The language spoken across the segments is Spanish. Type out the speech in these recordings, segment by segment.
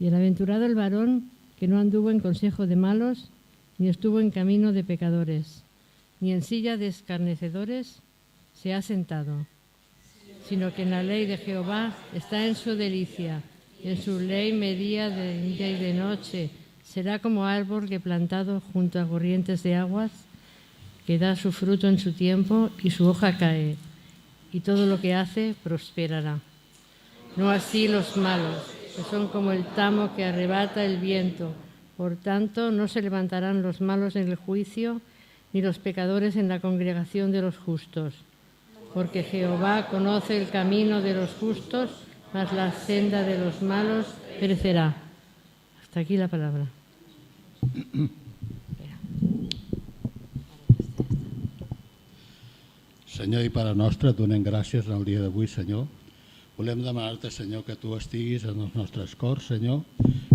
Bienaventurado el varón que no anduvo en consejo de malos, ni estuvo en camino de pecadores, ni en silla de escarnecedores se ha sentado, sino que en la ley de Jehová está en su delicia, en su ley medía de día y de noche. Será como árbol que plantado junto a corrientes de aguas, que da su fruto en su tiempo y su hoja cae, y todo lo que hace prosperará. No así los malos, que son como el tamo que arrebata el viento. Por tanto, no se levantarán los malos en el juicio, ni los pecadores en la congregación de los justos. Porque Jehová conoce el camino de los justos, mas la senda de los malos perecerá. Hasta aquí la palabra. Senyor i Pare nostre, et donem gràcies en el dia d'avui, Senyor. Volem demanar-te, Senyor, que tu estiguis en els nostres cors, Senyor,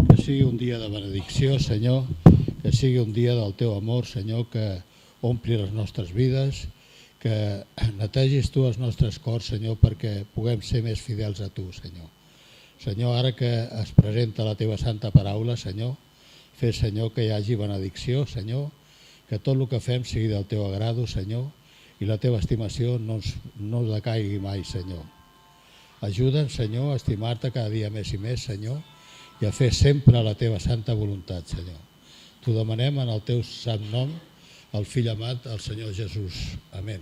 que sigui un dia de benedicció, Senyor, que sigui un dia del teu amor, Senyor, que ompli les nostres vides, que netegis tu els nostres cors, Senyor, perquè puguem ser més fidels a tu, Senyor. Senyor, ara que es presenta la teva santa paraula, Senyor, fes, Senyor, que hi hagi benedicció, Senyor, que tot el que fem sigui del teu agrado, Senyor, i la teva estimació no decaigui mai, Senyor. Ajuda'ns, Senyor, a estimar-te cada dia més i més, Senyor, i a fer sempre la teva santa voluntat, Senyor. T'ho demanem en el teu sant nom, el fill amat, el Senyor Jesús. Amén.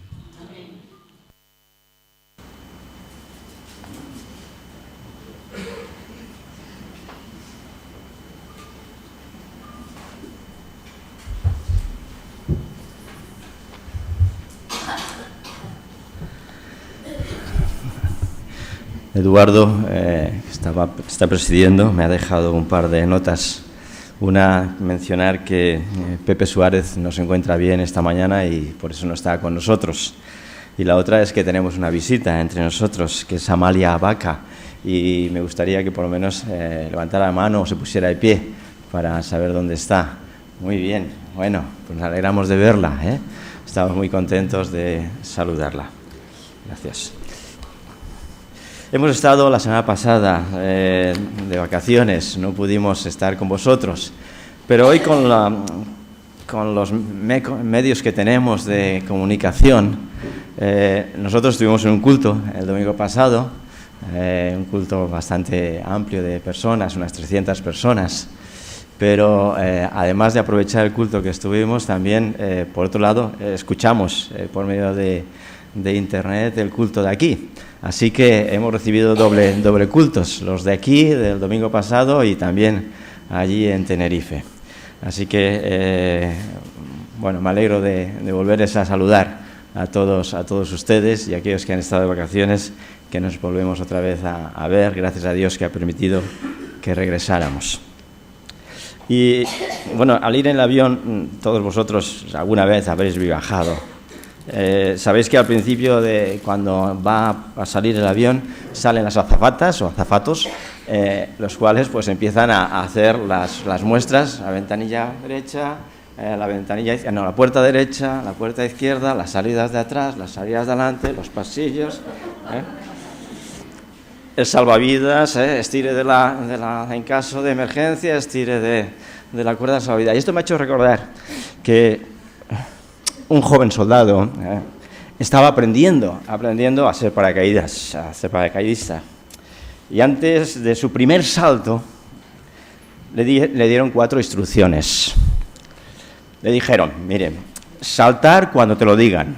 Eduardo, que está presidiendo, me ha dejado un par de notas. Una, mencionar que Pepe Suárez no se encuentra bien esta mañana y por eso no está con nosotros. Y la otra es que tenemos una visita entre nosotros, que es Amalia Abaca, y me gustaría que por lo menos levantara la mano o se pusiera de pie para saber dónde está. Muy bien, bueno, pues nos alegramos de verla, ¿eh? Estamos muy contentos de saludarla. Gracias. Hemos estado la semana pasada de vacaciones, no pudimos estar con vosotros, pero hoy con los medios que tenemos de comunicación, nosotros estuvimos en un culto el domingo pasado, un culto bastante amplio de personas, unas 300 personas, pero además de aprovechar el culto que estuvimos, también, por otro lado, escuchamos por medio de internet el culto de aquí. Así que hemos recibido doble cultos, los de aquí, del domingo pasado, y también allí en Tenerife. Así que, bueno, me alegro de volverles a saludar a todos ustedes y a aquellos que han estado de vacaciones, que nos volvemos otra vez a ver, gracias a Dios que ha permitido que regresáramos. Y, bueno, al ir en el avión, todos vosotros alguna vez habréis viajado. Sabéis que al principio, cuando va a salir el avión, salen las azafatas o azafatos, los cuales pues empiezan a hacer las muestras, la ventanilla derecha, la puerta derecha, la puerta izquierda, las salidas de atrás, las salidas de adelante, los pasillos, el salvavidas, estire en caso de emergencia, estire de la cuerda de salvavidas. Y esto me ha hecho recordar que un joven soldado estaba aprendiendo a ser paracaidista. Y antes de su primer salto, le dieron 4 instrucciones. Le dijeron, miren, saltar cuando te lo digan,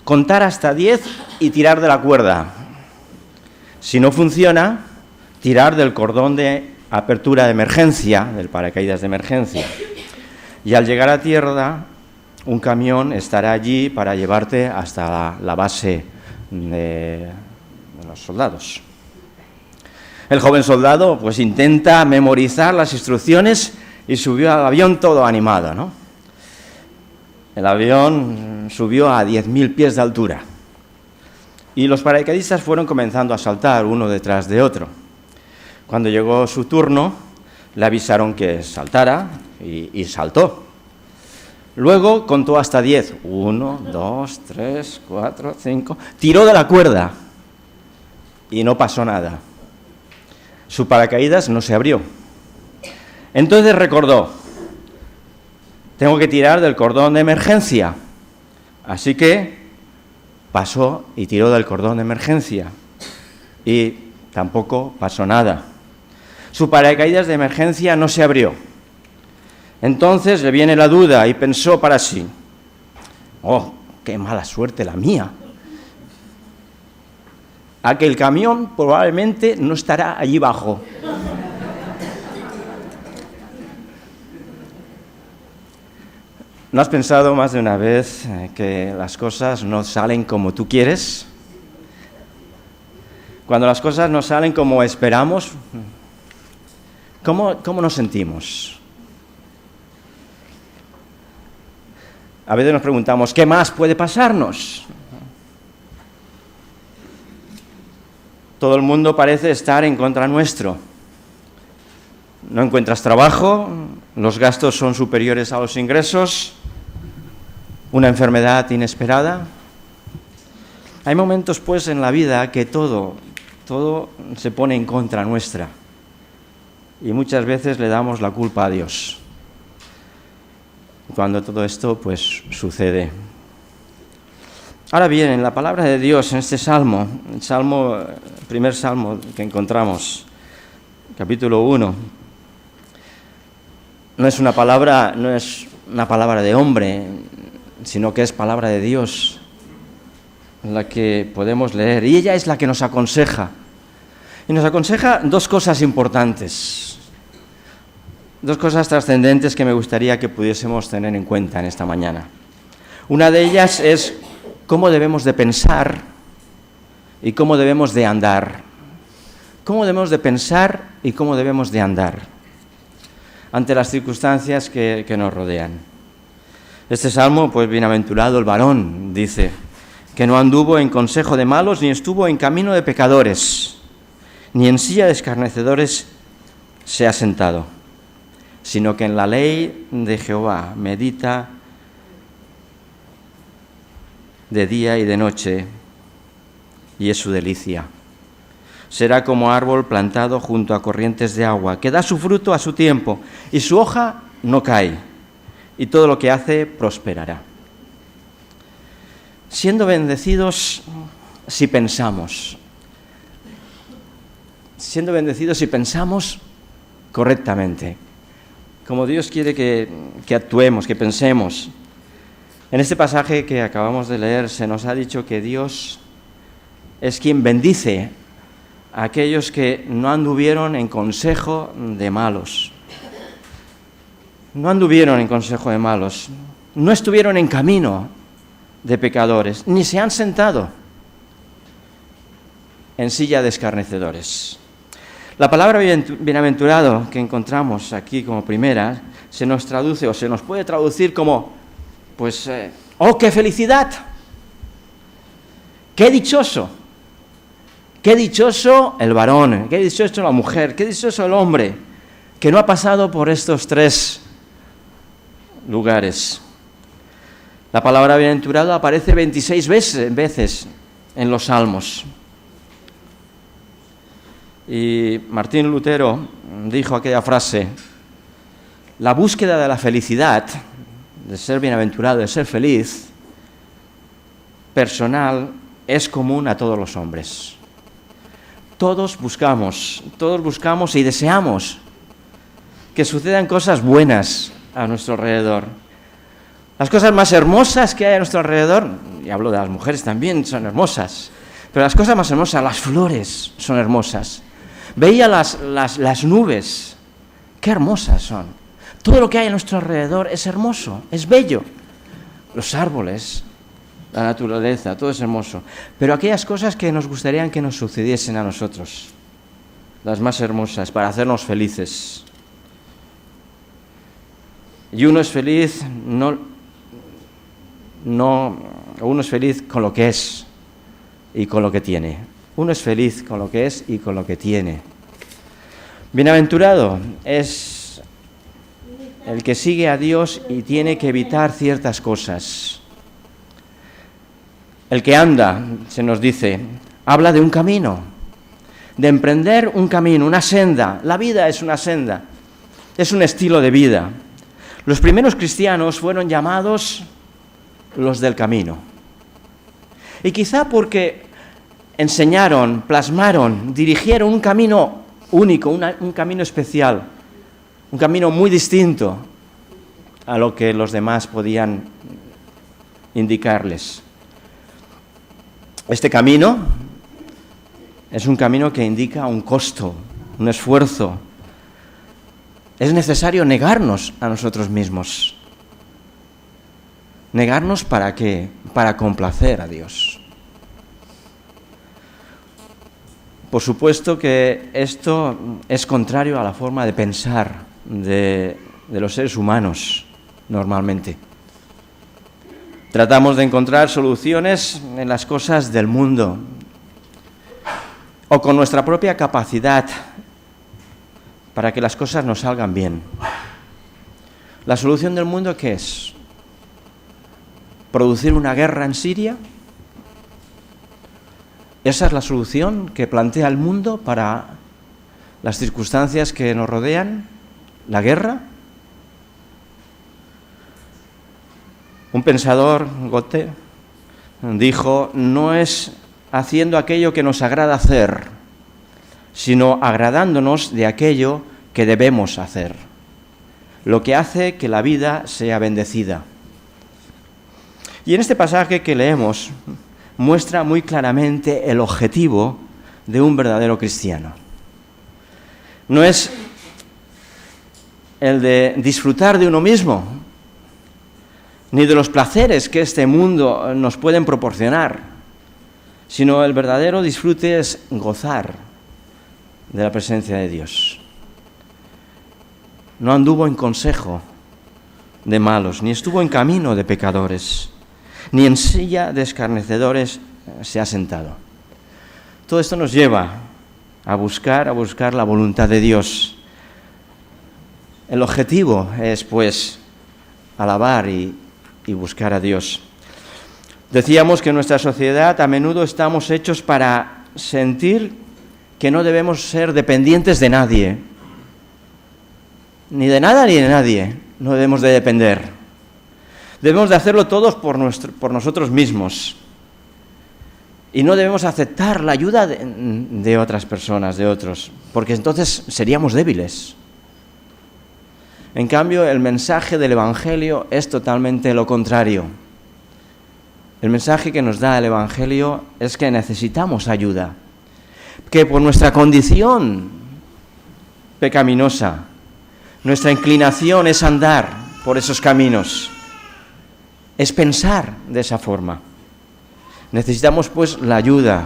contar hasta 10 y tirar de la cuerda. Si no funciona, tirar del cordón de apertura de emergencia, del paracaídas de emergencia. Y al llegar a tierra, un camión estará allí para llevarte hasta la base de los soldados. El joven soldado pues intenta memorizar las instrucciones y subió al avión todo animado, ¿no? El avión subió a 10.000 pies de altura y los paracaidistas fueron comenzando a saltar uno detrás de otro. Cuando llegó su turno, le avisaron que saltara y saltó. Luego contó hasta 10. 1, 2, 3, 4, 5. Tiró de la cuerda y no pasó nada. Su paracaídas no se abrió. Entonces recordó, tengo que tirar del cordón de emergencia. Así que pasó y tiró del cordón de emergencia. Y tampoco pasó nada. Su paracaídas de emergencia no se abrió. Entonces le viene la duda y pensó para sí, ¡oh, qué mala suerte la mía! Aquel camión probablemente no estará allí abajo. ¿No has pensado más de una vez que las cosas no salen como tú quieres? Cuando las cosas no salen como esperamos, ¿cómo nos sentimos? A veces nos preguntamos, ¿qué más puede pasarnos? Todo el mundo parece estar en contra nuestro. No encuentras trabajo, los gastos son superiores a los ingresos, una enfermedad inesperada. Hay momentos, pues, en la vida que todo se pone en contra nuestra y muchas veces le damos la culpa a Dios cuando todo esto, pues, sucede. Ahora bien, en la palabra de Dios, en este salmo, el primer salmo que encontramos, capítulo 1, no es una palabra de hombre, sino que es palabra de Dios, la que podemos leer, y ella es la que nos aconseja. Y nos aconseja dos cosas importantes, dos cosas trascendentes que me gustaría que pudiésemos tener en cuenta en esta mañana. Una de ellas es cómo debemos de pensar y cómo debemos de andar. Cómo debemos de pensar y cómo debemos de andar ante las circunstancias que nos rodean. Este salmo, pues, bienaventurado el varón, dice, que no anduvo en consejo de malos, ni estuvo en camino de pecadores, ni en silla de escarnecedores se ha sentado, sino que en la ley de Jehová medita de día y de noche, y es su delicia. Será como árbol plantado junto a corrientes de agua, que da su fruto a su tiempo, y su hoja no cae, y todo lo que hace prosperará. Siendo bendecidos si pensamos. Siendo bendecidos si pensamos correctamente, como Dios quiere que actuemos, que pensemos. En este pasaje que acabamos de leer se nos ha dicho que Dios es quien bendice a aquellos que no anduvieron en consejo de malos. No anduvieron en consejo de malos, no estuvieron en camino de pecadores, ni se han sentado en silla de escarnecedores. La palabra bienaventurado que encontramos aquí como primera se nos traduce o se nos puede traducir como, pues, ¡oh, qué felicidad! ¡Qué dichoso! ¡Qué dichoso el varón! ¡Qué dichoso la mujer! ¡Qué dichoso el hombre! Que no ha pasado por estos tres lugares. La palabra bienaventurado aparece 26 veces en los Salmos. Y Martín Lutero dijo aquella frase: la búsqueda de la felicidad, de ser bienaventurado, de ser feliz, personal, es común a todos los hombres. Todos buscamos y deseamos que sucedan cosas buenas a nuestro alrededor. Las cosas más hermosas que hay a nuestro alrededor, y hablo de las mujeres también, son hermosas, pero las cosas más hermosas, las flores son hermosas. Veía las nubes, qué hermosas son. Todo lo que hay a nuestro alrededor es hermoso, es bello. Los árboles, la naturaleza, todo es hermoso. Pero aquellas cosas que nos gustaría que nos sucediesen a nosotros, las más hermosas, para hacernos felices. Y uno es feliz uno es feliz con lo que es y con lo que tiene. Uno es feliz con lo que es y con lo que tiene. Bienaventurado es el que sigue a Dios y tiene que evitar ciertas cosas. El que anda, se nos dice, habla de un camino. de emprender un camino, una senda. La vida es una senda, es un estilo de vida. Los primeros cristianos fueron llamados los del camino. Y quizá porque enseñaron, plasmaron, dirigieron un camino único, un camino especial, un camino muy distinto a lo que los demás podían indicarles. Este camino es un camino que indica un costo, un esfuerzo. Es necesario negarnos a nosotros mismos. ¿Negarnos para qué? Para complacer a Dios. Por supuesto que esto es contrario a la forma de pensar de los seres humanos normalmente. Tratamos de encontrar soluciones en las cosas del mundo o con nuestra propia capacidad para que las cosas nos salgan bien. ¿La solución del mundo qué es? ¿Producir una guerra en Siria? ¿Esa es la solución que plantea el mundo para las circunstancias que nos rodean? ¿La guerra? Un pensador, Goethe, dijo: no es haciendo aquello que nos agrada hacer, sino agradándonos de aquello que debemos hacer, lo que hace que la vida sea bendecida. Y en este pasaje que leemos muestra muy claramente el objetivo de un verdadero cristiano. No es el de disfrutar de uno mismo, ni de los placeres que este mundo nos pueden proporcionar, sino el verdadero disfrute es gozar de la presencia de Dios. No anduvo en consejo de malos, ni estuvo en camino de pecadores, ni en silla de escarnecedores se ha sentado. Todo esto nos lleva a buscar la voluntad de Dios. El objetivo es, pues, alabar y buscar a Dios. Decíamos que en nuestra sociedad a menudo estamos hechos para sentir que no debemos ser dependientes de nadie. Ni de nada ni de nadie no debemos de depender. Debemos de hacerlo todos por nosotros mismos. Y no debemos aceptar la ayuda de otras personas, de otros, porque entonces seríamos débiles. En cambio, el mensaje del Evangelio es totalmente lo contrario. El mensaje que nos da el Evangelio es que necesitamos ayuda, que por nuestra condición pecaminosa, nuestra inclinación es andar por esos caminos, es pensar de esa forma. Necesitamos, pues, la ayuda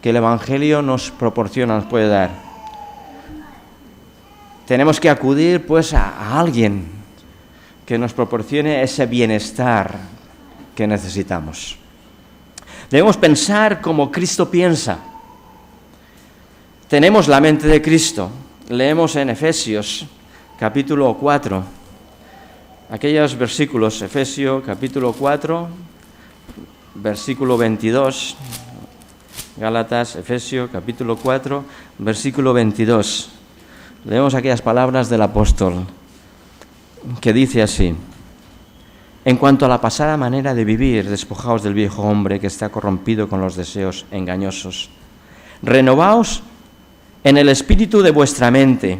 que el Evangelio nos proporciona, nos puede dar. Tenemos que acudir, pues, a alguien que nos proporcione ese bienestar que necesitamos. Debemos pensar como Cristo piensa. Tenemos la mente de Cristo. Leemos en Efesios, capítulo 4, aquellos versículos, Efesios, capítulo 4, versículo 22, Gálatas, Efesios, capítulo 4, versículo 22. Leemos aquellas palabras del apóstol que dice así: en cuanto a la pasada manera de vivir, despojaos del viejo hombre que está corrompido con los deseos engañosos. Renovaos en el espíritu de vuestra mente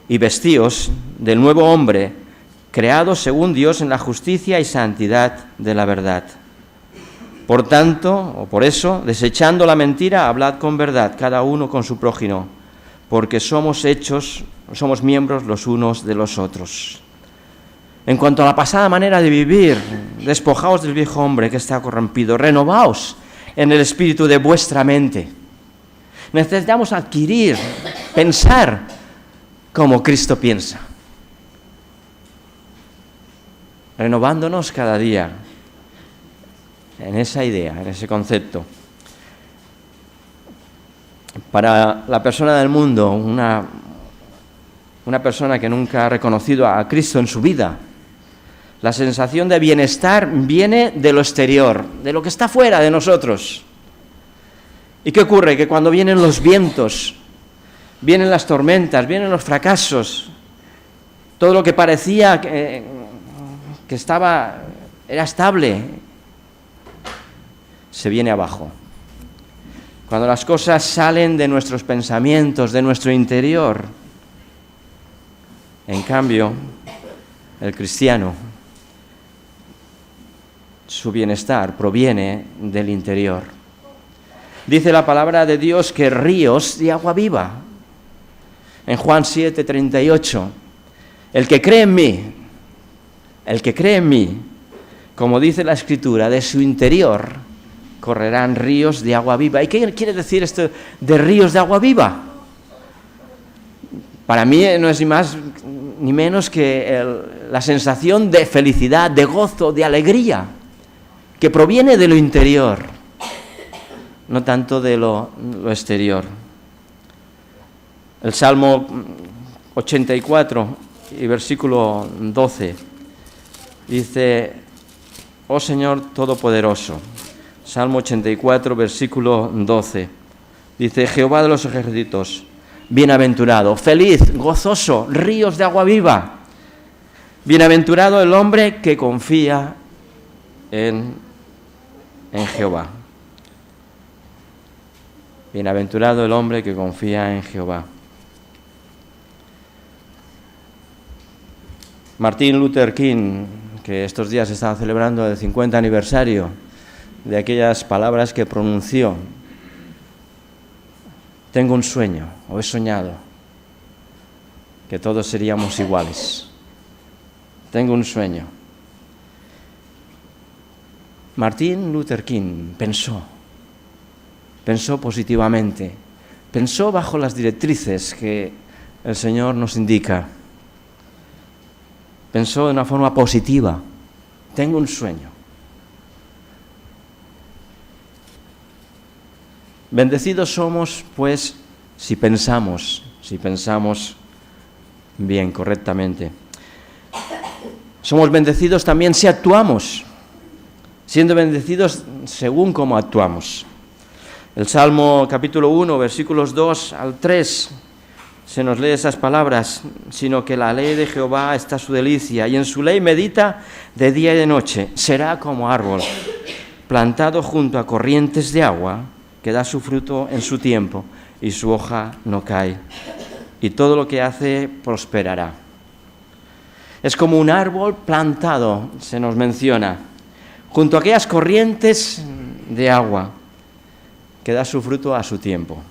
y vestíos del nuevo hombre, creado según Dios en la justicia y santidad de la verdad. Por tanto, o por eso, desechando la mentira, hablad con verdad, cada uno con su prójimo, porque somos miembros los unos de los otros. En cuanto a la pasada manera de vivir, despojaos del viejo hombre que está corrompido, renovaos en el espíritu de vuestra mente. Necesitamos adquirir, pensar como Cristo piensa, renovándonos cada día en esa idea, en ese concepto. Para la persona del mundo, una persona que nunca ha reconocido a Cristo en su vida, la sensación de bienestar viene de lo exterior, de lo que está fuera de nosotros. ¿Y qué ocurre? Que cuando vienen los vientos, vienen las tormentas, vienen los fracasos, todo lo que parecía que era estable, se viene abajo. Cuando las cosas salen de nuestros pensamientos, de nuestro interior. En cambio, el cristiano, su bienestar proviene del interior. Dice la palabra de Dios que ríos de agua viva. En Juan 7:38, el que cree en mí, como dice la Escritura, de su interior correrán ríos de agua viva. ¿Y qué quiere decir esto de ríos de agua viva? Para mí no es ni más ni menos que la sensación de felicidad, de gozo, de alegría, que proviene de lo interior, no tanto de lo exterior. El Salmo 84 y versículo 12 dice: oh Señor Todopoderoso. Salmo 84, versículo 12. Dice: Jehová de los ejércitos, bienaventurado, feliz, gozoso, ríos de agua viva. Bienaventurado el hombre que confía en Jehová. Bienaventurado el hombre que confía en Jehová. Martin Luther King, que estos días estaba celebrando el 50 aniversario de aquellas palabras que pronunció: tengo un sueño, o he soñado, que todos seríamos iguales. Tengo un sueño. Martin Luther King pensó positivamente, pensó bajo las directrices que el Señor nos indica. Pensó de una forma positiva: tengo un sueño. Bendecidos somos, pues, si pensamos bien, correctamente. Somos bendecidos también si actuamos, siendo bendecidos según cómo actuamos. El Salmo capítulo 1, versículos 2 al 3, se nos lee esas palabras: sino que la ley de Jehová está su delicia, y en su ley medita de día y de noche. Será como árbol plantado junto a corrientes de agua, que da su fruto en su tiempo, y su hoja no cae, y todo lo que hace prosperará. Es como un árbol plantado, se nos menciona, junto a aquellas corrientes de agua, que da su fruto a su tiempo,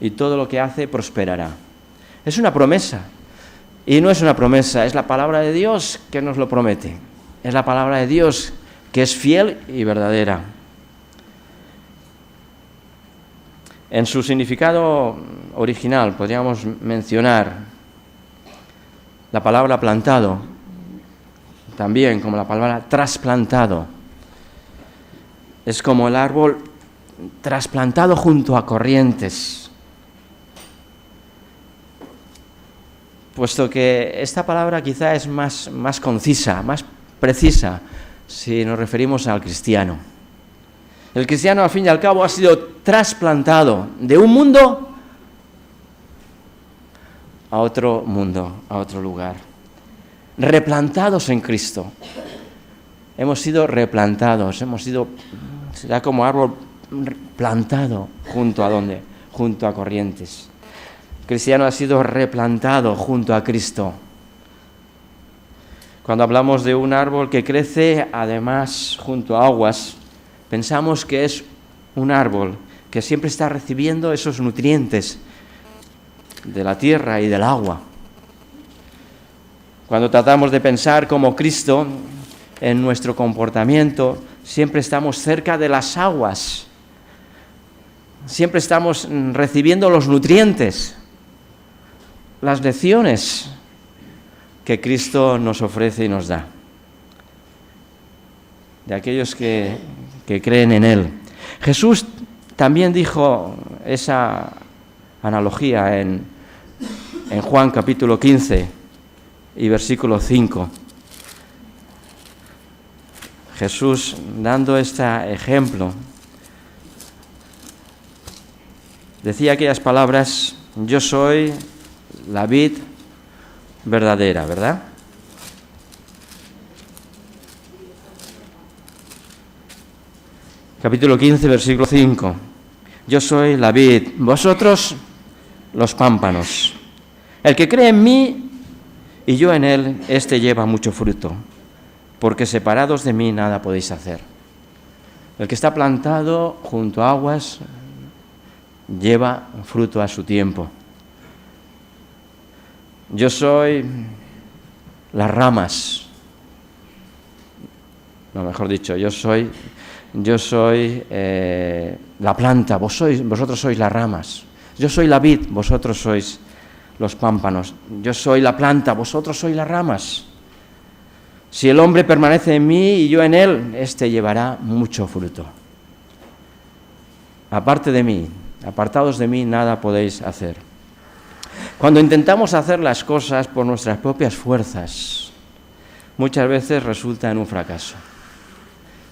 y todo lo que hace prosperará. Es una promesa, y no es una promesa, es la palabra de Dios que nos lo promete. Es la palabra de Dios que es fiel y verdadera. En su significado original podríamos mencionar la palabra plantado, también como la palabra trasplantado. Es como el árbol trasplantado junto a corrientes. Puesto que esta palabra quizá es más concisa, más precisa, si nos referimos al cristiano. El cristiano, al fin y al cabo, ha sido trasplantado de un mundo a otro mundo, a otro lugar. Replantados en Cristo. Hemos sido replantados, será como árbol plantado junto a corrientes. El cristiano ha sido replantado junto a Cristo. Cuando hablamos de un árbol que crece, además, junto a aguas, pensamos que es un árbol que siempre está recibiendo esos nutrientes de la tierra y del agua. Cuando tratamos de pensar como Cristo en nuestro comportamiento, siempre estamos cerca de las aguas, siempre estamos recibiendo los nutrientes, las lecciones que Cristo nos ofrece y nos da, de aquellos que creen en Él. Jesús también dijo esa analogía en Juan capítulo 15 y versículo 5. Jesús, dando este ejemplo, decía aquellas palabras: yo soy la vid verdadera, ¿verdad? Capítulo 15, versículo 5. Yo soy la vid, vosotros los pámpanos. El que cree en mí y yo en él, éste lleva mucho fruto, porque separados de mí nada podéis hacer. El que está plantado junto a aguas lleva fruto a su tiempo. Yo soy las ramas, no, mejor dicho, yo soy la planta, vosotros sois las ramas. Yo soy la vid, vosotros sois los pámpanos. Yo soy la planta, vosotros sois las ramas. Si el hombre permanece en mí y yo en él, éste llevará mucho fruto. Aparte de mí, apartados de mí, nada podéis hacer. Cuando intentamos hacer las cosas por nuestras propias fuerzas, muchas veces resulta en un fracaso.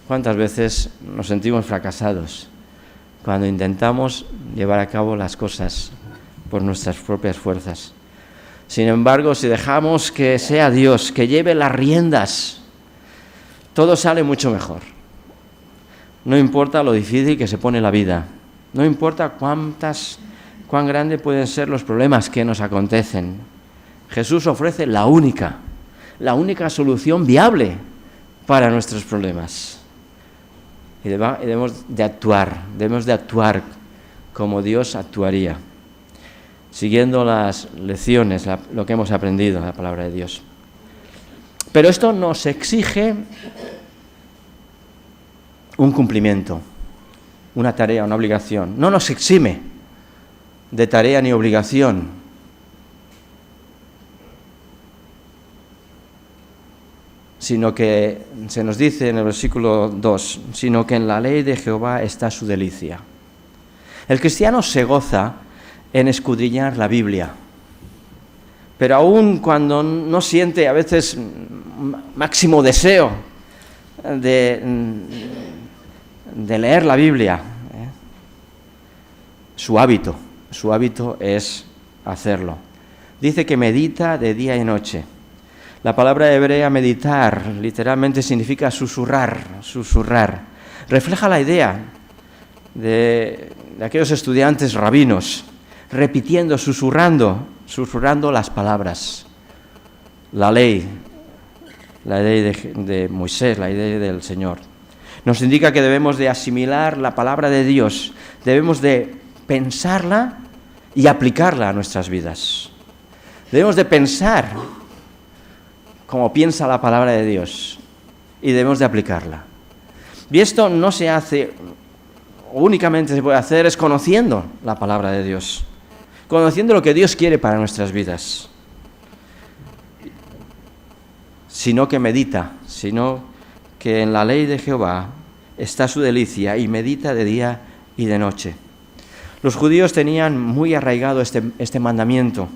¿Cuántas veces nos sentimos fracasados cuando intentamos llevar a cabo las cosas por nuestras propias fuerzas? Sin embargo, si dejamos que sea Dios, que lleve las riendas, todo sale mucho mejor. No importa lo difícil que se pone la vida, no importa cuán grandes pueden ser los problemas que nos acontecen. Jesús ofrece la única solución viable para nuestros problemas. Y debemos de actuar como Dios actuaría, siguiendo las lecciones, lo que hemos aprendido en la palabra de Dios. Pero esto nos exige un cumplimiento, una tarea, una obligación. No nos exime de tarea ni obligación. Sino que, se nos dice en el versículo 2, sino que en la ley de Jehová está su delicia. El cristiano se goza en escudriñar la Biblia, pero aun cuando no siente a veces máximo deseo de leer la Biblia, su hábito es hacerlo. Dice que medita de día y noche. La palabra hebrea meditar literalmente significa susurrar. Refleja la idea de aquellos estudiantes rabinos, repitiendo, susurrando las palabras. La ley de Moisés, la ley del Señor. Nos indica que debemos de asimilar la palabra de Dios, debemos de pensarla y aplicarla a nuestras vidas. Debemos de pensar como piensa la palabra de Dios, y debemos de aplicarla. Y esto no se hace, únicamente se puede hacer, es conociendo la palabra de Dios, conociendo lo que Dios quiere para nuestras vidas, sino que en la ley de Jehová está su delicia, y medita de día y de noche. Los judíos tenían muy arraigado este mandamiento.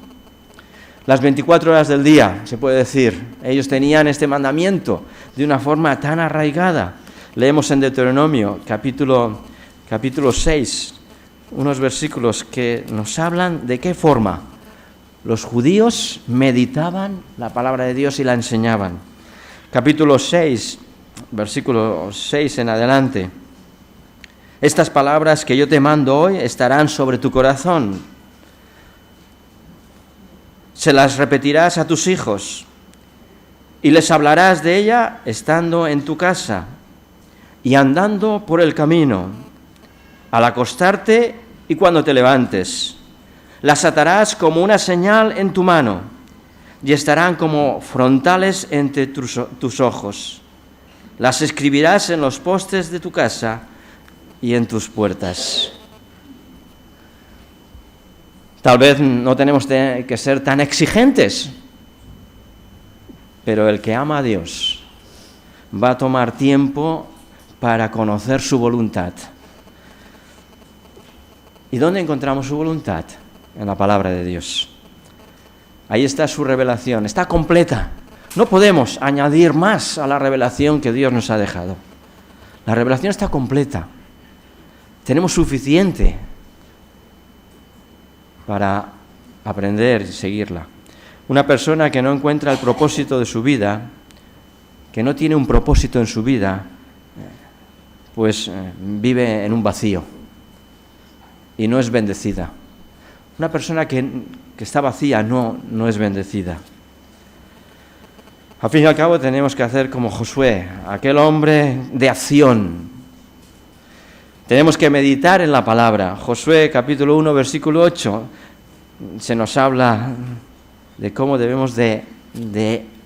Las 24 horas del día, se puede decir, ellos tenían este mandamiento de una forma tan arraigada. Leemos en Deuteronomio, capítulo 6, unos versículos que nos hablan de qué forma los judíos meditaban la palabra de Dios y la enseñaban. Capítulo 6, versículo 6 en adelante. Estas palabras que yo te mando hoy estarán sobre tu corazón. Se las repetirás a tus hijos y les hablarás de ella estando en tu casa y andando por el camino, al acostarte y cuando te levantes. Las atarás como una señal en tu mano y estarán como frontales entre tus ojos. Las escribirás en los postes de tu casa y en tus puertas. Tal vez no tenemos que ser tan exigentes, pero el que ama a Dios va a tomar tiempo para conocer su voluntad. ¿Y dónde encontramos su voluntad? En la palabra de Dios. Ahí está su revelación, está completa. No podemos añadir más a la revelación que Dios nos ha dejado. La revelación está completa. Tenemos suficiente para aprender y seguirla. Una persona que no encuentra el propósito de su vida, que no tiene un propósito en su vida, pues vive en un vacío y no es bendecida. Una persona que está vacía no es bendecida. Al fin y al cabo tenemos que hacer como Josué, aquel hombre de acción. Tenemos que meditar en la palabra. Josué capítulo 1 versículo 8 se nos habla de cómo debemos de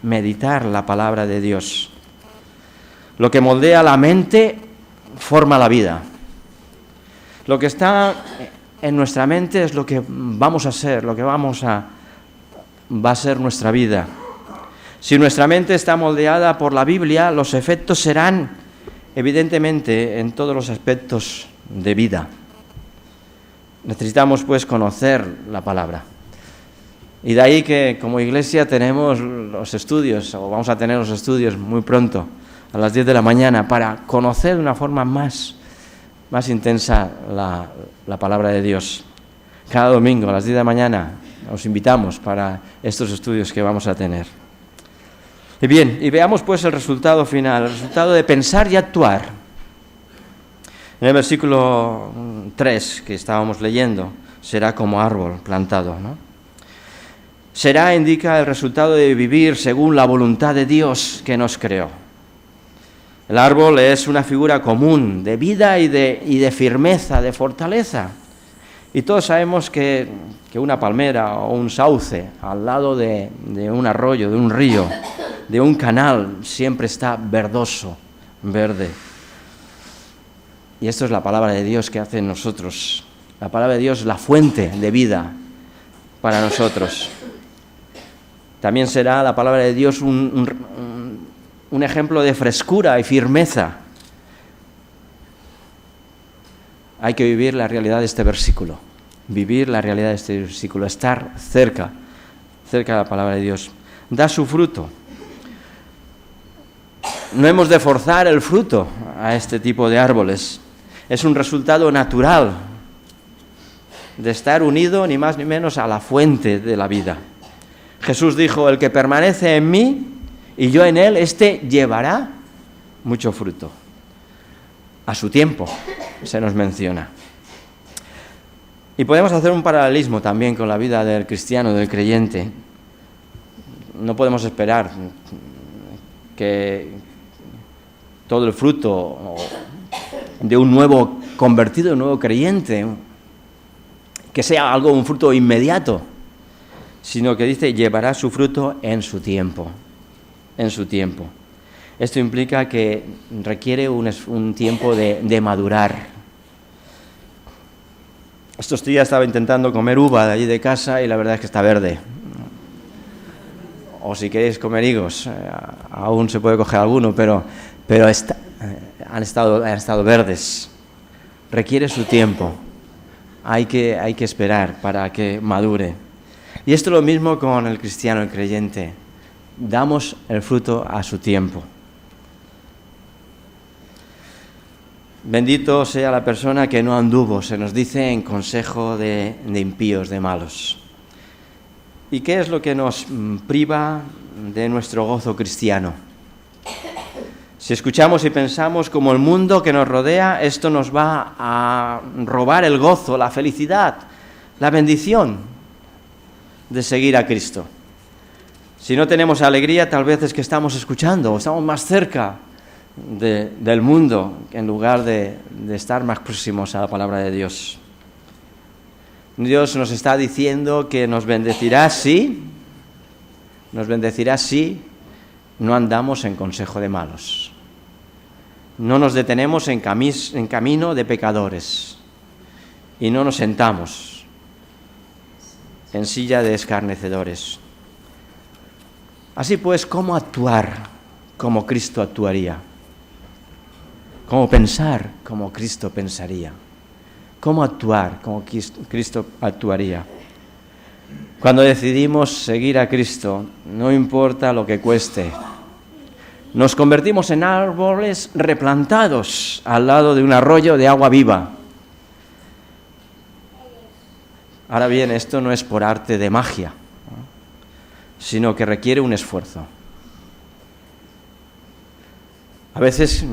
meditar la palabra de Dios. Lo que moldea la mente forma la vida. Lo que está en nuestra mente es lo que vamos a ser, lo que va a ser nuestra vida. Si nuestra mente está moldeada por la Biblia, los efectos serán evidentemente en todos los aspectos de vida. Necesitamos pues conocer la palabra. Y de ahí que como iglesia tenemos los estudios, o vamos a tener los estudios muy pronto, a las 10 de la mañana, para conocer de una forma más intensa la palabra de Dios. Cada domingo a las 10 de la mañana os invitamos para estos estudios que vamos a tener. Y bien, y veamos pues el resultado final, el resultado de pensar y actuar. En el versículo 3 que estábamos leyendo, será como árbol plantado, ¿no? Será indica el resultado de vivir según la voluntad de Dios que nos creó. El árbol es una figura común de vida y de firmeza, de fortaleza. Y todos sabemos que una palmera o un sauce al lado de un arroyo, de un río, de un canal, siempre está verdoso, verde. Y esto es la palabra de Dios que hace en nosotros. La palabra de Dios es la fuente de vida para nosotros. También será la palabra de Dios un ejemplo de frescura y firmeza. Hay que vivir la realidad de este versículo. Vivir la realidad de este versículo. Estar cerca de la palabra de Dios. Da su fruto. No hemos de forzar el fruto a este tipo de árboles. Es un resultado natural de estar unido ni más ni menos a la fuente de la vida. Jesús dijo, el que permanece en mí y yo en él, éste llevará mucho fruto. A su tiempo, se nos menciona. Y podemos hacer un paralelismo también con la vida del cristiano, del creyente. No podemos esperar que todo el fruto de un nuevo convertido, un nuevo creyente, que sea un fruto inmediato, sino que dice, llevará su fruto en su tiempo, en su tiempo. Esto implica que requiere un tiempo de madurar. Estos días estaba intentando comer uva de allí de casa y la verdad es que está verde. O si queréis comer higos, aún se puede coger alguno, pero han estado verdes. Requiere su tiempo. Hay que esperar para que madure. Y esto es lo mismo con el cristiano, el creyente. Damos el fruto a su tiempo. Bendito sea la persona que no anduvo, se nos dice, en consejo de impíos, de malos. ¿Y qué es lo que nos priva de nuestro gozo cristiano? Si escuchamos y pensamos como el mundo que nos rodea, esto nos va a robar el gozo, la felicidad, la bendición de seguir a Cristo. Si no tenemos alegría, tal vez es que estamos escuchando, o estamos más cerca del mundo en lugar de estar más próximos a la palabra de Dios. Dios nos está diciendo que nos bendecirá si no andamos en consejo de malos. No nos detenemos en camino de pecadores y no nos sentamos en silla de escarnecedores. Así pues, ¿cómo actuar como Cristo actuaría? ¿Cómo pensar como Cristo pensaría? ¿Cómo actuar como Cristo actuaría? Cuando decidimos seguir a Cristo, no importa lo que cueste, nos convertimos en árboles replantados al lado de un arroyo de agua viva. Ahora bien, esto no es por arte de magia, ¿no?, sino que requiere un esfuerzo. A veces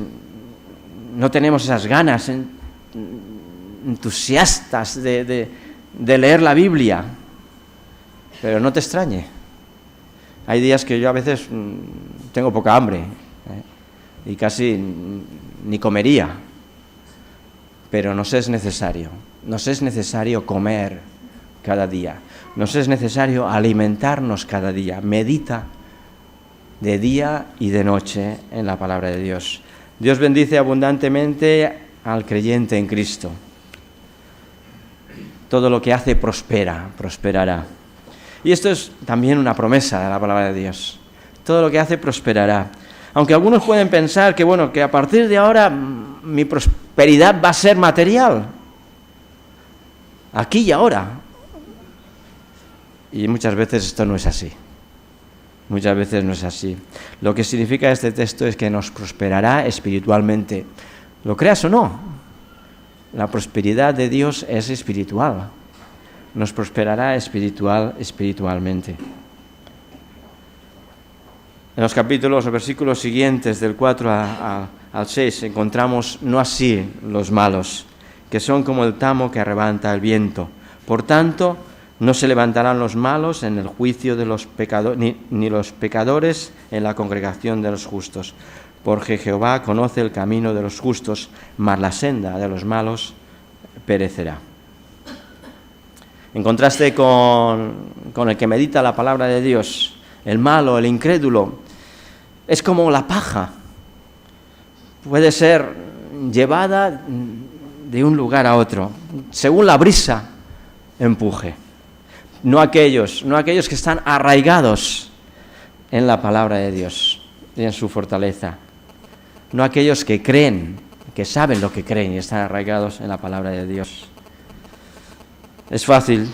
no tenemos esas ganas entusiastas de leer la Biblia, pero no te extrañe. Hay días que yo a veces tengo poca hambre, y casi ni comería, pero nos es necesario comer cada día, nos es necesario alimentarnos cada día. Medita de día y de noche en la palabra de Dios. Dios bendice abundantemente al creyente en Cristo. Todo lo que hace prosperará. Y esto es también una promesa de la palabra de Dios. Todo lo que hace prosperará. Aunque algunos pueden pensar que, bueno, que a partir de ahora mi prosperidad va a ser material. Aquí y ahora. Y muchas veces esto no es así. Muchas veces no es así. Lo que significa este texto es que nos prosperará espiritualmente. Lo creas o no, la prosperidad de Dios es espiritual. Nos prosperará espiritualmente. En los versículos siguientes, del 4 al 6, encontramos: no así los malos, que son como el tamo que arrebata el viento. Por tanto, no se levantarán los malos en el juicio de los pecadores, ni los pecadores en la congregación de los justos. Porque Jehová conoce el camino de los justos, mas la senda de los malos perecerá. En contraste con el que medita la palabra de Dios, el malo, el incrédulo, es como la paja. Puede ser llevada de un lugar a otro, según la brisa empuje. No aquellos que están arraigados en la palabra de Dios y en su fortaleza. No aquellos que creen, que saben lo que creen y están arraigados en la palabra de Dios. Es fácil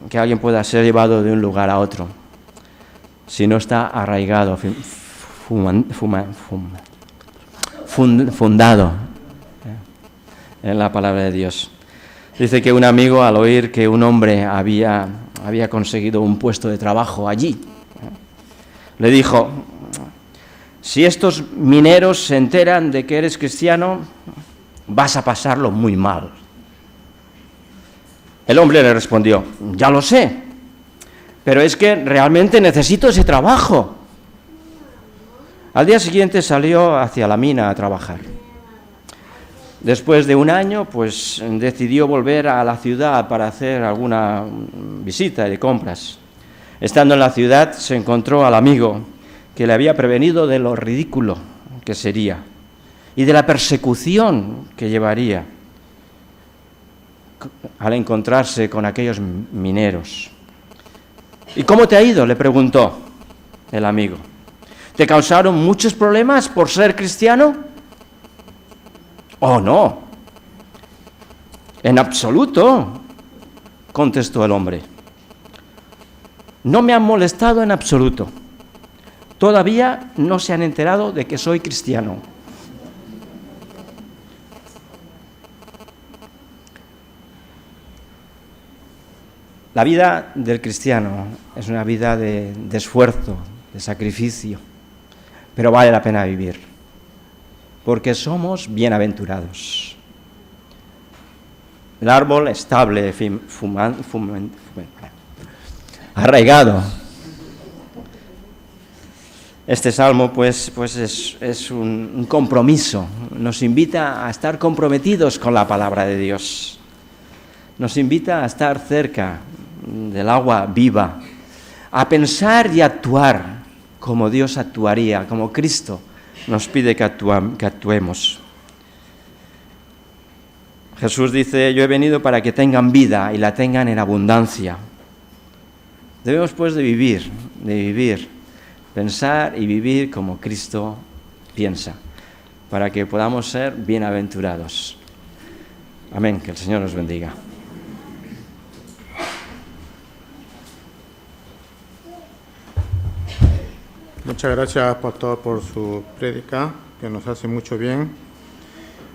que alguien pueda ser llevado de un lugar a otro si no está arraigado, fundado en la palabra de Dios. Dice que un amigo, al oír que un hombre había conseguido un puesto de trabajo allí, le dijo: si estos mineros se enteran de que eres cristiano, vas a pasarlo muy mal. El hombre le respondió: ya lo sé, pero es que realmente necesito ese trabajo. Al día siguiente salió hacia la mina a trabajar. Después de un año, pues decidió volver a la ciudad para hacer alguna visita de compras. Estando en la ciudad, se encontró al amigo que le había prevenido de lo ridículo que sería y de la persecución que llevaría al encontrarse con aquellos mineros. ¿Y cómo te ha ido?, le preguntó el amigo. ¿Te causaron muchos problemas por ser cristiano? Oh, no, en absoluto, contestó el hombre. No me han molestado en absoluto. Todavía no se han enterado de que soy cristiano. La vida del cristiano es una vida de esfuerzo, de sacrificio, pero vale la pena vivir, porque somos bienaventurados. El árbol estable, arraigado. Este salmo pues es un compromiso, nos invita a estar comprometidos con la palabra de Dios, nos invita a estar cerca del agua viva, a pensar y actuar como Dios actuaría, como Cristo nos pide que actuemos. Jesús dice: yo he venido para que tengan vida y la tengan en abundancia. Debemos pues de vivir, pensar y vivir como Cristo piensa, para que podamos ser bienaventurados. Amén, que el Señor nos bendiga. Muchas gracias, pastor, por su prédica, que nos hace mucho bien.